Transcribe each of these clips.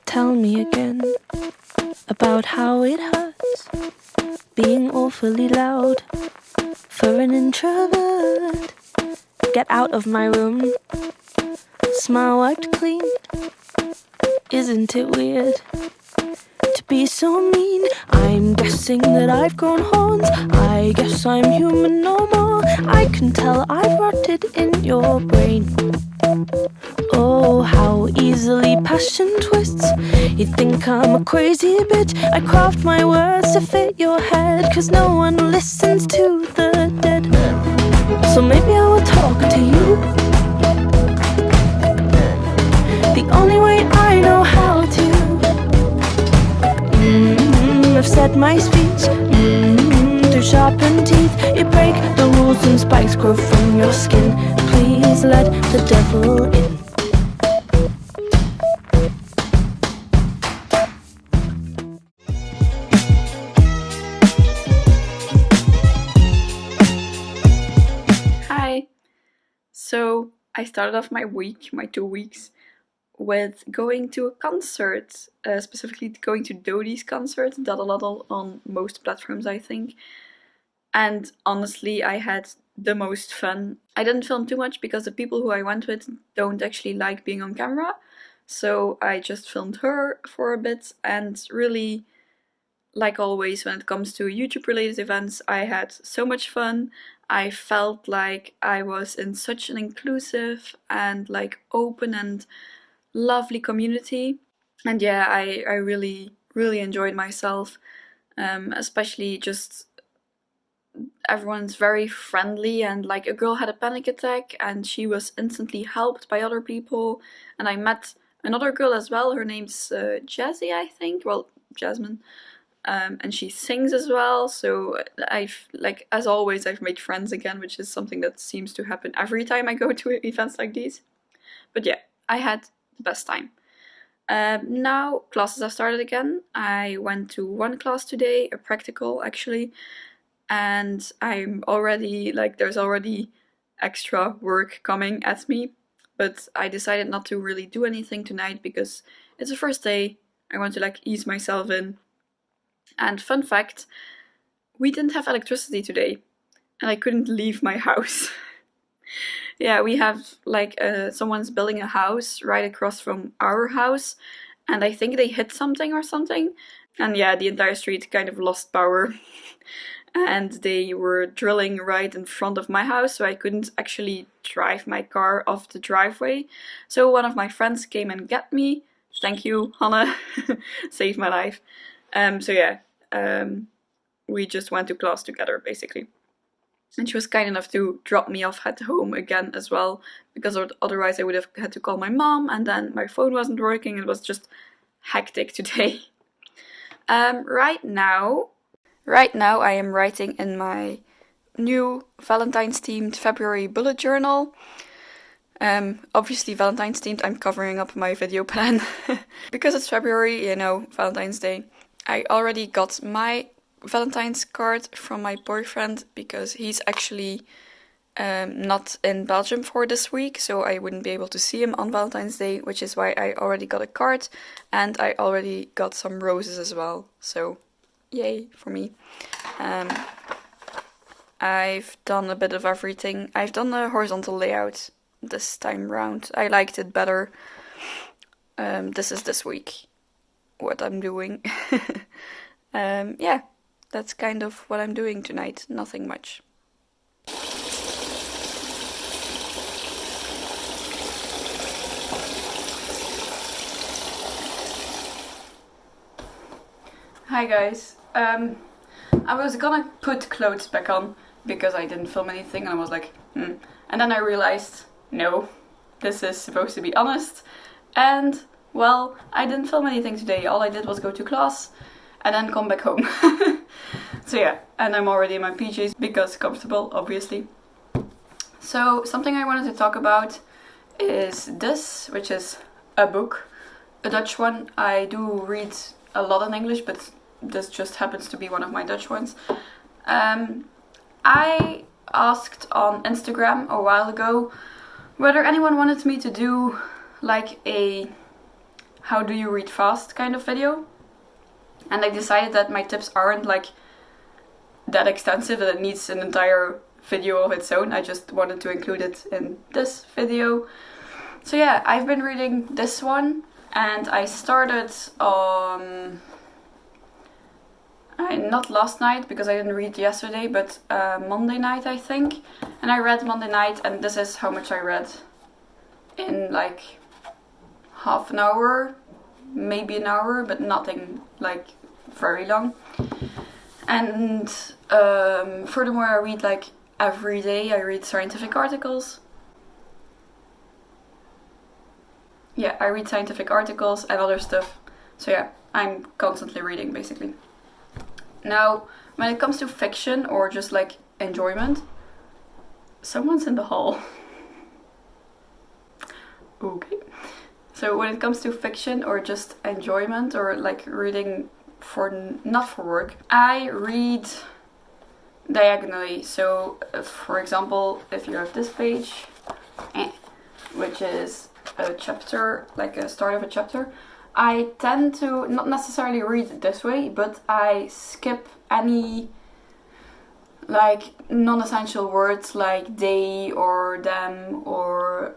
Tell me again about how it hurts being awfully loud for an introvert. Get out of my room. Smile wiped clean. Isn't it weird to be so mean? I'm guessing that I've grown horns. I guess I'm human no more. I can tell I've rotted in your brain. Oh, how easily passion twists. You think I'm a crazy bitch. I craft my words to fit your head, 'cause no one listens to the dead. So maybe I will talk to you the only way I know how to. I've said my speech through sharpened teeth. You break the rules and spikes grow from your skin. Please let the devil in. Hi! So I started off my 2 weeks, with going to a concert, specifically going to Dodie's concert, Daddle on most platforms I think. And honestly, I had the most fun. I didn't film too much because the people who I went with don't actually like being on camera, so I just filmed her for a bit, and really, like always when it comes to YouTube related events, I had so much fun. I felt like I was in such an inclusive and like open and lovely community. And yeah, I really enjoyed myself, especially just everyone's very friendly, and like a girl had a panic attack and she was instantly helped by other people. And I met another girl as well, her name's Jazzy, I think, well, Jasmine. And she sings as well, so I've, like, as always, I've made friends again, which is something that seems to happen every time I go to events like these. But yeah, I had the best time. Now classes have started again. I went to one class today, a practical actually, and I'm already, like, there's already extra work coming at me, but I decided not to really do anything tonight because it's the first day. I want to like ease myself in. And fun fact, we didn't have electricity today, and I couldn't leave my house. Yeah, we have like someone's building a house right across from our house, and I think they hit something or something, and yeah, the entire street kind of lost power. And they were drilling right in front of my house, so I couldn't actually drive my car off the driveway. So one of my friends came and got me. Thank you, Hannah. Saved my life. So yeah, we just went to class together, basically. And she was kind enough to drop me off at home again as well, because otherwise I would have had to call my mom, and then my phone wasn't working. It was just hectic today. Right now I am writing in my new Valentine's themed February bullet journal. Obviously Valentine's themed, I'm covering up my video plan. Because it's February, you know, Valentine's Day. I already got my Valentine's card from my boyfriend because he's actually not in Belgium for this week, so I wouldn't be able to see him on Valentine's Day, which is why I already got a card, and I already got some roses as well, so yay for me. I've done a bit of everything. I've done a horizontal layout this time round. I liked it better. This is this week what I'm doing. Yeah, that's kind of what I'm doing tonight. Nothing much. Hi guys. I was gonna put clothes back on because I didn't film anything, and I was like, And then I realized, no, this is supposed to be honest. And, well, I didn't film anything today. All I did was go to class and then come back home. So yeah, and I'm already in my PJs because comfortable, obviously. So something I wanted to talk about is this, which is a book, a Dutch one. I do read a lot in English, but this just happens to be one of my Dutch ones. I asked on Instagram a while ago whether anyone wanted me to do like a how do you read fast kind of video. And I decided that my tips aren't like that extensive that it needs an entire video of its own. I just wanted to include it in this video. So yeah, I've been reading this one, and I started on not last night because I didn't read yesterday, but Monday night I think. And I read Monday night, and this is how much I read in like half an hour, maybe an hour, but nothing like very long. And furthermore, I read like every day. I read scientific articles. Yeah, I read scientific articles and other stuff. So yeah, I'm constantly reading basically. Now, when it comes to fiction or just like enjoyment, someone's in the hall. Okay. So when it comes to fiction or just enjoyment or like reading not for work, I read diagonally. So for example, if you have this page, which is a chapter, like a start of a chapter, I tend to not necessarily read it this way, but I skip any like non-essential words like they or them or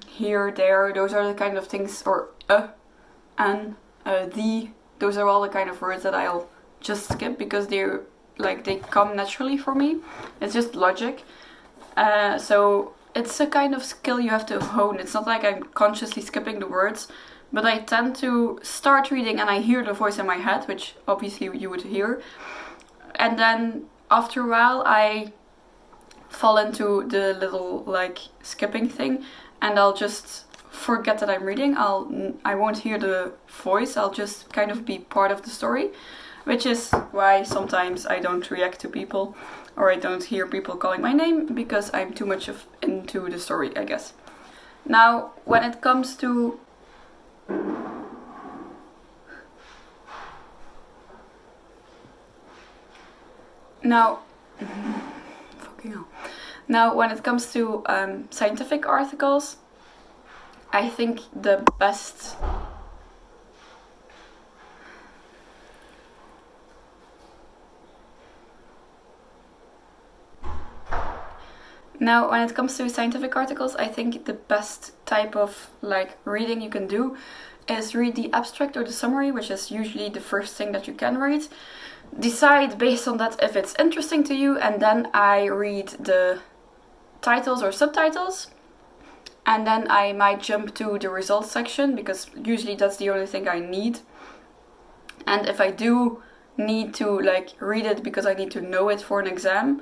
here, there. Those are the kind of things, or and the. Those are all the kind of words that I'll just skip because they come naturally for me. It's just logic. So it's a kind of skill you have to hone. It's not like I'm consciously skipping the words, but I tend to start reading and I hear the voice in my head, which obviously you would hear. And then after a while I fall into the little like skipping thing, and I'll just forget that I'm reading. I won't hear the voice. I'll just kind of be part of the story, which is why sometimes I don't react to people or I don't hear people calling my name, because I'm too much into the story, I guess. Now, when it comes to Now, when it comes to scientific articles, I think the best type of like reading you can do is read the abstract or the summary, which is usually the first thing that you can read. Decide based on that if it's interesting to you, and then I read the titles or subtitles, and then I might jump to the results section because usually that's the only thing I need. And if I do need to like read it because I need to know it for an exam,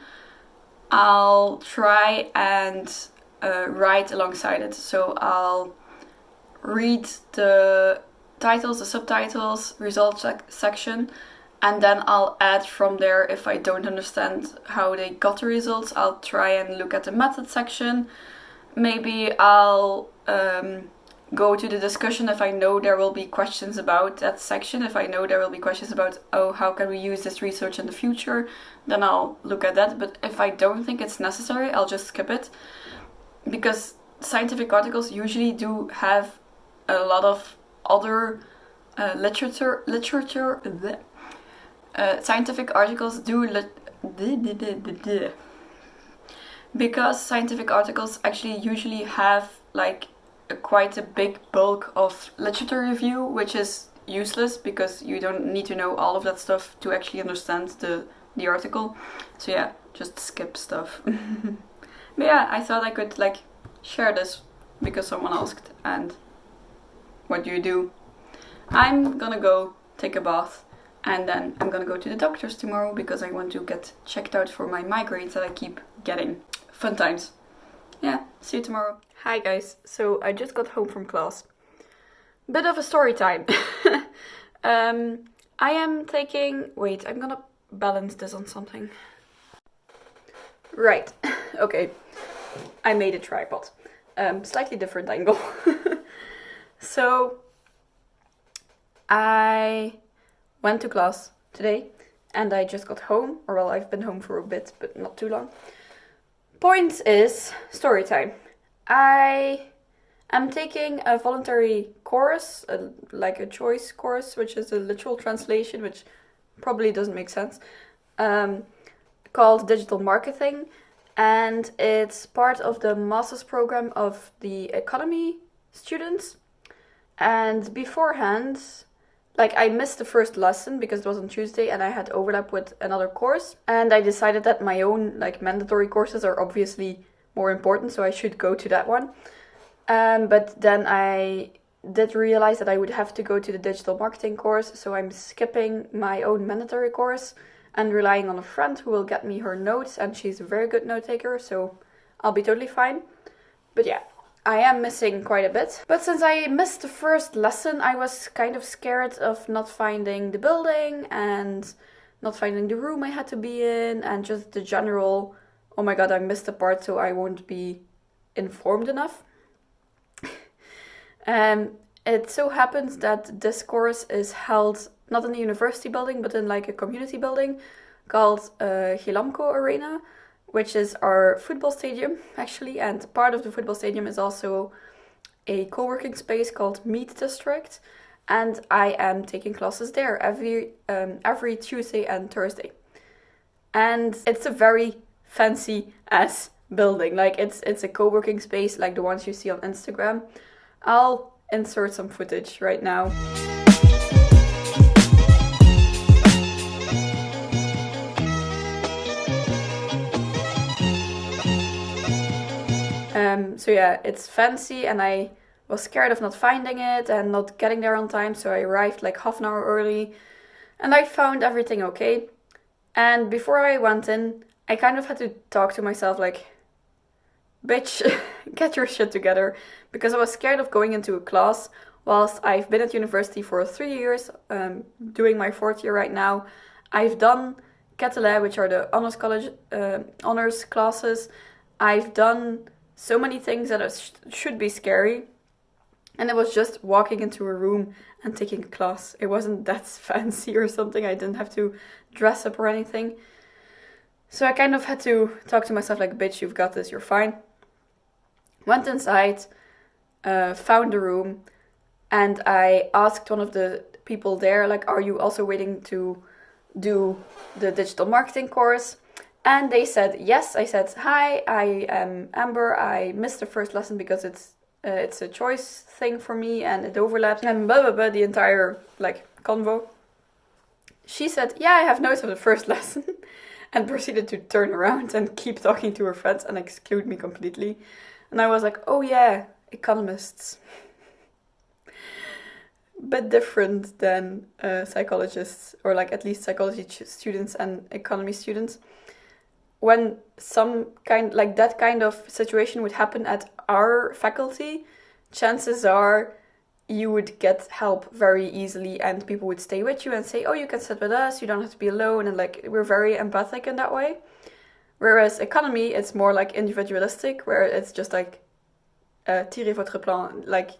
I'll try and write alongside it. So I'll read the titles, the subtitles, results section, and then I'll add from there. If I don't understand how they got the results, I'll try and look at the method section. Maybe I'll go to the discussion if I know there will be questions about that section. If I know there will be questions about, how can we use this research in the future, then I'll look at that. But if I don't think it's necessary, I'll just skip it. Because scientific articles usually do have a lot of other literature. Scientific articles do because scientific articles actually usually have like quite a big bulk of literature review, which is useless because you don't need to know all of that stuff to actually understand the article. So yeah, just skip stuff. But yeah, I thought I could like share this because someone asked. And what do you do? I'm gonna go take a bath, and then I'm gonna go to the doctor's tomorrow because I want to get checked out for my migraines that I keep getting. Fun times. Yeah, see you tomorrow. Hi guys, so I just got home from class. Bit of a story time. I am taking... Wait, I'm gonna balance this on something. Right, okay. I made a tripod. Slightly different angle. So, I went to class today and I just got home. Or well, I've been home for a bit, but not too long. Point is, story time. I I'm taking a voluntary course, like a choice course, which is a literal translation, which probably doesn't make sense, called Digital Marketing. And it's part of the master's program of the economy students. And beforehand, like, I missed the first lesson because it was on Tuesday and I had overlap with another course. And I decided that my own, like, mandatory courses are obviously more important, so I should go to that one. But then I did realize that I would have to go to the digital marketing course, so I'm skipping my own mandatory course and relying on a friend who will get me her notes, and she's a very good note taker, so I'll be totally fine. But yeah, I am missing quite a bit. But since I missed the first lesson, I was kind of scared of not finding the building and not finding the room I had to be in, and just the general, oh my god, I missed a part, so I won't be informed enough. It so happens that this course is held not in the university building, but in like a community building called Gilamco Arena, which is our football stadium, actually. And part of the football stadium is also a co-working space called Meet District. And I am taking classes there every Tuesday and Thursday. And it's a very fancy ass building. Like, it's a co-working space like the ones you see on Instagram. I'll insert some footage right now. So yeah, it's fancy, and I was scared of not finding it and not getting there on time, so I arrived like half an hour early, and I found everything okay. And before I went in, I kind of had to talk to myself like, bitch, get your shit together, because I was scared of going into a class whilst I've been at university for 3 years, doing my 4th year right now. I've done Kettle, which are the honors college honors classes. I've done so many things that should be scary, and it was just walking into a room and taking a class. It wasn't that fancy or something. I didn't have to dress up or anything. So I kind of had to talk to myself like, bitch, you've got this, you're fine. Went inside, found the room, and I asked one of the people there, like, are you also waiting to do the digital marketing course? And they said yes. I said, hi, I am Amber. I missed the first lesson because it's a choice thing for me and it overlaps, and blah blah blah, the entire like convo. She said, yeah, I have notes of the first lesson, and proceeded to turn around and keep talking to her friends and exclude me completely. And I was like, oh yeah, economists. But different than psychologists, or like at least psychology students and economy students. When some kind, like that kind of situation would happen at our faculty, chances are you would get help very easily, and people would stay with you and say, oh, you can sit with us, you don't have to be alone, and like we're very empathic in that way. Whereas economy, it's more like individualistic, where it's just like tirez votre plan, like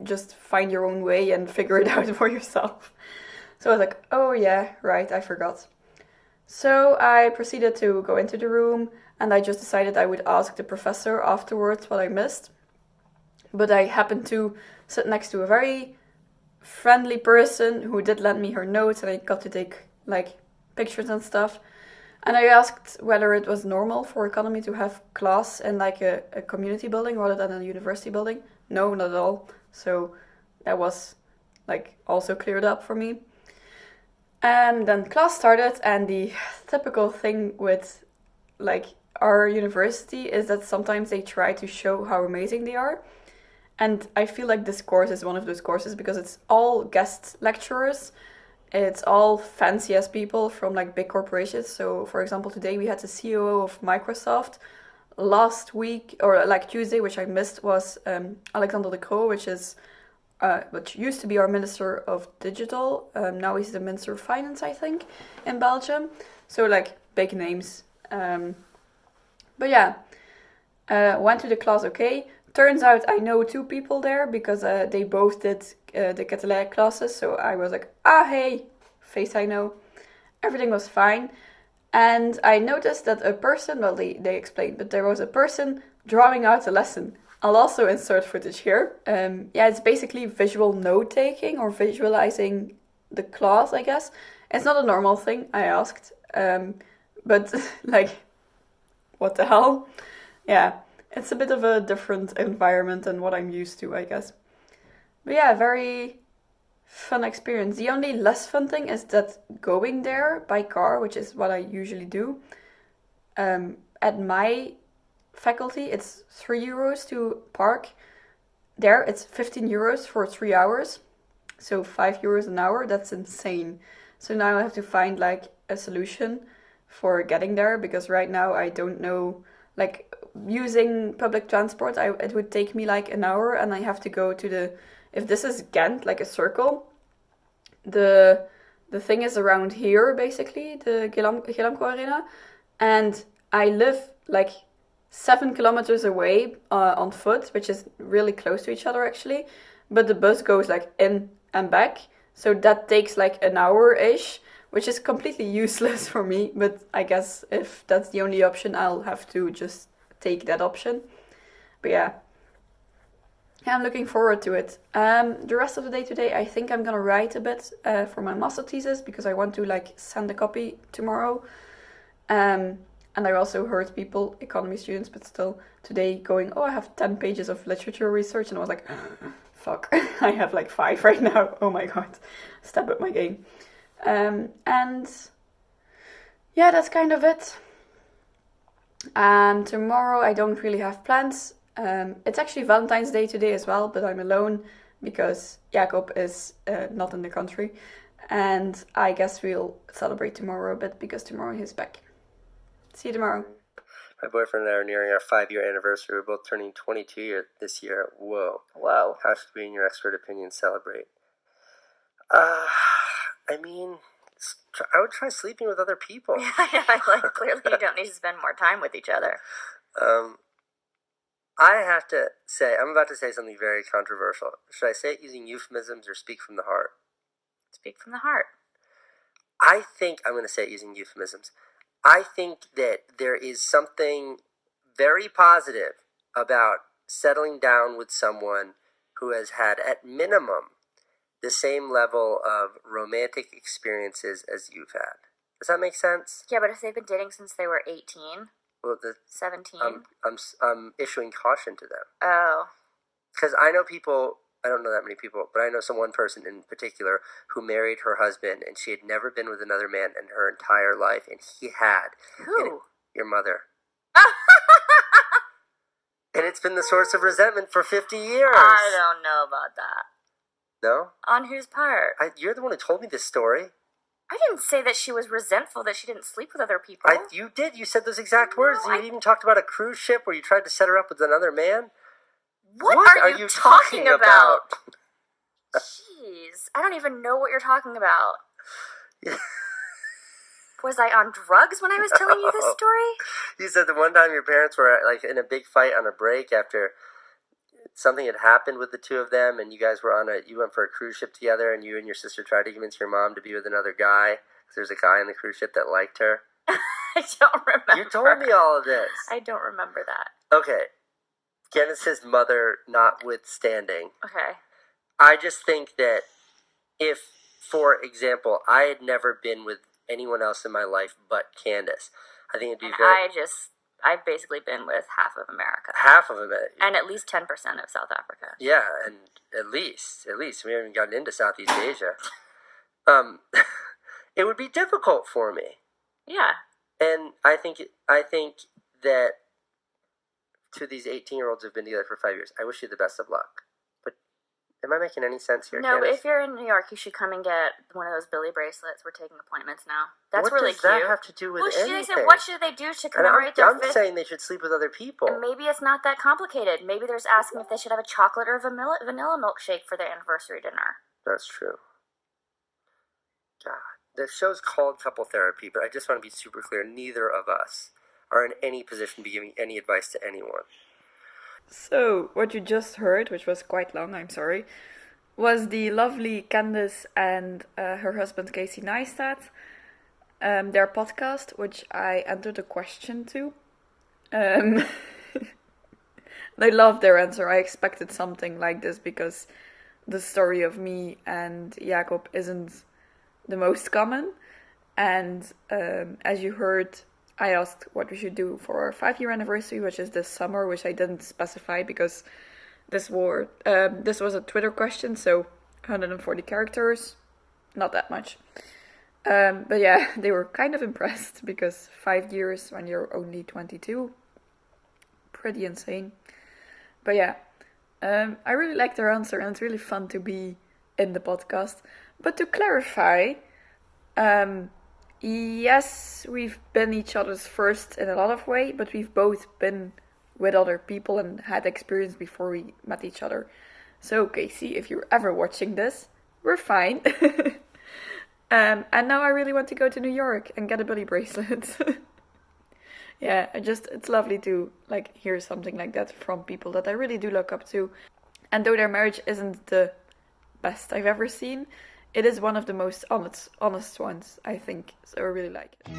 just find your own way and figure it out for yourself. So I was like, oh yeah, right, I forgot. So I proceeded to go into the room, and I just decided I would ask the professor afterwards what I missed. But I happened to sit next to a very friendly person who did lend me her notes, and I got to take like pictures and stuff. And I asked whether it was normal for economy to have class in like a community building rather than a university building. No, not at all. So that was like also cleared up for me. And then class started, and the typical thing with like our university is that sometimes they try to show how amazing they are. And I feel like this course is one of those courses because it's all guest lecturers. It's all fancy ass people from like big corporations. So for example, today we had the COO of Microsoft. Last week, or like Tuesday, which I missed, was Alexander De Croo, which used to be our Minister of Digital. Now he's the Minister of Finance, I think, in Belgium. So like big names. But yeah, went to the class okay. Turns out I know 2 people there because they both did the Catalan classes. So I was like, hey, face I know. Everything was fine. And I noticed that a person, well, they explained, but there was a person drawing out a lesson I'll also insert footage here. It's basically visual note taking or visualizing the class, I guess. It's not a normal thing, I asked. But like, what the hell? Yeah, it's a bit of a different environment than what I'm used to, I guess. But yeah, very fun experience. The only less fun thing is that going there by car, which is what I usually do, at my faculty, it's €3 to park. There, it's €15 for 3 hours. So €5 an hour. That's insane. So now I have to find like a solution for getting there, because right now I don't know, like using public transport, it would take me like an hour, and I have to go to if this is Ghent, like a circle, the thing is around here, basically, the Gelamco Arena, and I live like 7 kilometers away on foot, which is really close to each other actually, but the bus goes like in and back, so that takes like an hour-ish, which is completely useless for me, but I guess if that's the only option, I'll have to just take that option. But yeah, I'm looking forward to it. The rest of the day today, I think I'm gonna write a bit for my master thesis, because I want to like send a copy tomorrow. And I also heard people, economy students, but still today going, oh, I have 10 pages of literature research, and I was like, fuck, I have like 5 right now. Oh my god, step up my game. And yeah, that's kind of it. Tomorrow I don't really have plans. It's actually Valentine's Day today as well, but I'm alone because Jacob is not in the country. And I guess we'll celebrate tomorrow a bit, because tomorrow he's back. See you tomorrow. My boyfriend and I are nearing our 5-year anniversary. We're both turning 22 this year. Whoa. Wow. How should we, in your expert opinion, celebrate? I mean, I would try sleeping with other people. Yeah, like clearly you don't need to spend more time with each other. I have to say, I'm about to say something very controversial. Should I say it using euphemisms or speak from the heart? Speak from the heart. I think I'm going to say it using euphemisms. I think that there is something very positive about settling down with someone who has had, at minimum, the same level of romantic experiences as you've had. Does that make sense? Yeah, but if they've been dating since they were 18, well, 17? I'm issuing caution to them. Oh. Because I know people, I don't know that many people, but I know one person in particular who married her husband, and she had never been with another man in her entire life, and he had. Who? Your mother. And it's been the source of resentment for 50 years. I don't know about that. No? On whose part? You're the one who told me this story. I didn't say that she was resentful that she didn't sleep with other people. You did. You said those exact words. No, You even talked about a cruise ship where you tried to set her up with another man. What are you talking about? Jeez, I don't even know what you're talking about. Yeah. Was I on drugs when I was telling you this story? You said the one time your parents were like in a big fight on a break after something had happened with the two of them, and you guys were you went for a cruise ship together, and you and your sister tried to convince your mom to be with another guy, because there's a guy on the cruise ship that liked her. I don't remember. You told me all of this. I don't remember that. Okay. Genesis' mother notwithstanding. Okay. I just think that if, for example, I had never been with anyone else in my life but Candace, I think it'd be I've basically been with half of America. Half of it. And at least 10% of South Africa. Yeah, and at least. We haven't gotten into Southeast Asia. It would be difficult for me. Yeah. And I think that to these 18-year-olds who've been together for 5 years, I wish you the best of luck. But am I making any sense here, No, Candace? but if you're in New York, you should come and get one of those Billy bracelets. We're taking appointments now. That's really cute. What does that have to do with anything? They said, what should they do to commemorate their I'm fifth? saying they should sleep with other people. And maybe it's not that complicated. Maybe there's asking if they should have a chocolate or vanilla milkshake for their anniversary dinner. That's true. God. The show's called Couple Therapy, but I just want to be super clear. Neither of us are in any position to be giving any advice to anyone. So, what you just heard, which was quite long, I'm sorry, was the lovely Candace and her husband Casey Neistat, their podcast, which I entered a question to. they loved their answer. I expected something like this because the story of me and Jacob isn't the most common. And as you heard, I asked what we should do for our 5-year anniversary, which is this summer, which I didn't specify because this was a Twitter question, so 140 characters, not that much. But yeah, they were kind of impressed because 5 years when you're only 22, pretty insane. But yeah, I really like their answer, and it's really fun to be in the podcast. But to clarify, yes, we've been each other's first in a lot of ways, but we've both been with other people and had experience before we met each other. So Casey, if you're ever watching this, we're fine. And now I really want to go to New York and get a Billy bracelet. Yeah, it's lovely to like hear something like that from people that I really do look up to. And though their marriage isn't the best I've ever seen, it is one of the most honest ones, I think. So I really like it.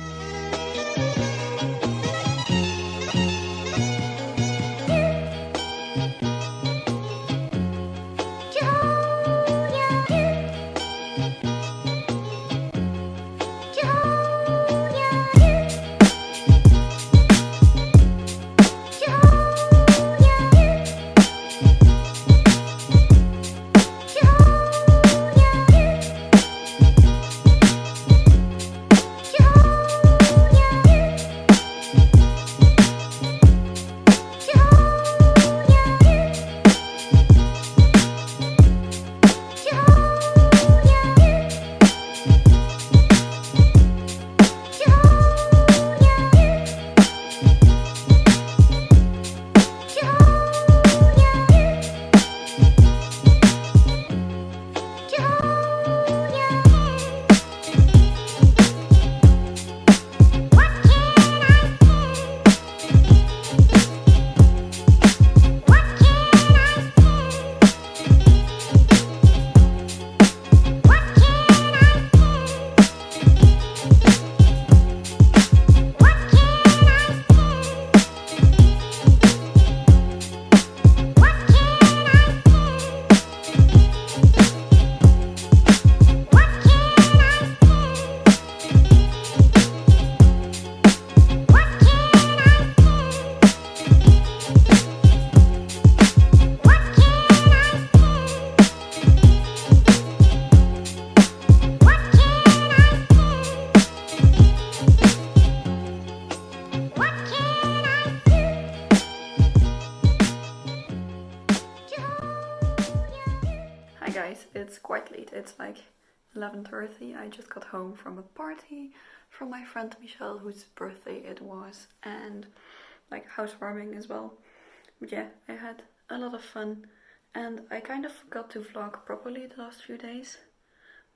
It's quite late. It's like 11:30. I just got home from a party from my friend Michelle, whose birthday it was, and like housewarming as well. But yeah, I had a lot of fun, and I kind of forgot to vlog properly the last few days.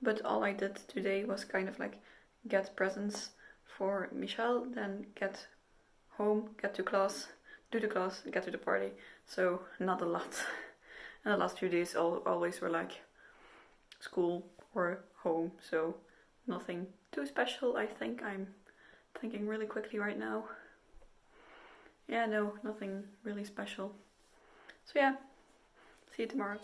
But all I did today was kind of like get presents for Michelle, then get home, get to class, do the class, get to the party. So not a lot. And the last few days always were like school or home, so nothing too special. I think I'm thinking really quickly right now. Yeah, no, nothing really special. So yeah, see you tomorrow.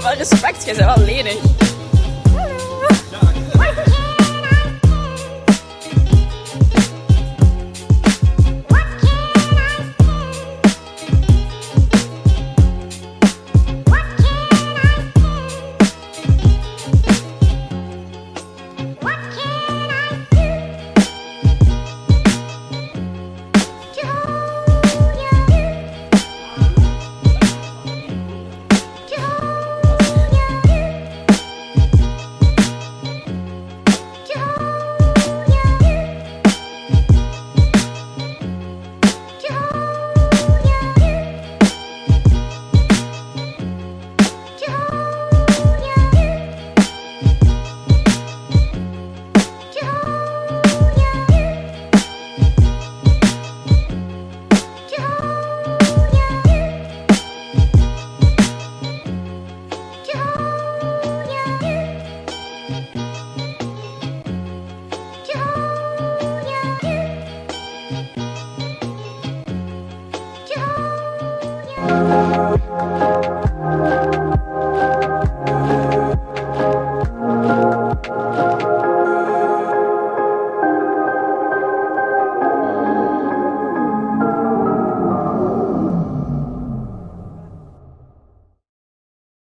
Wel respect, je bent wel lenig. Hallo.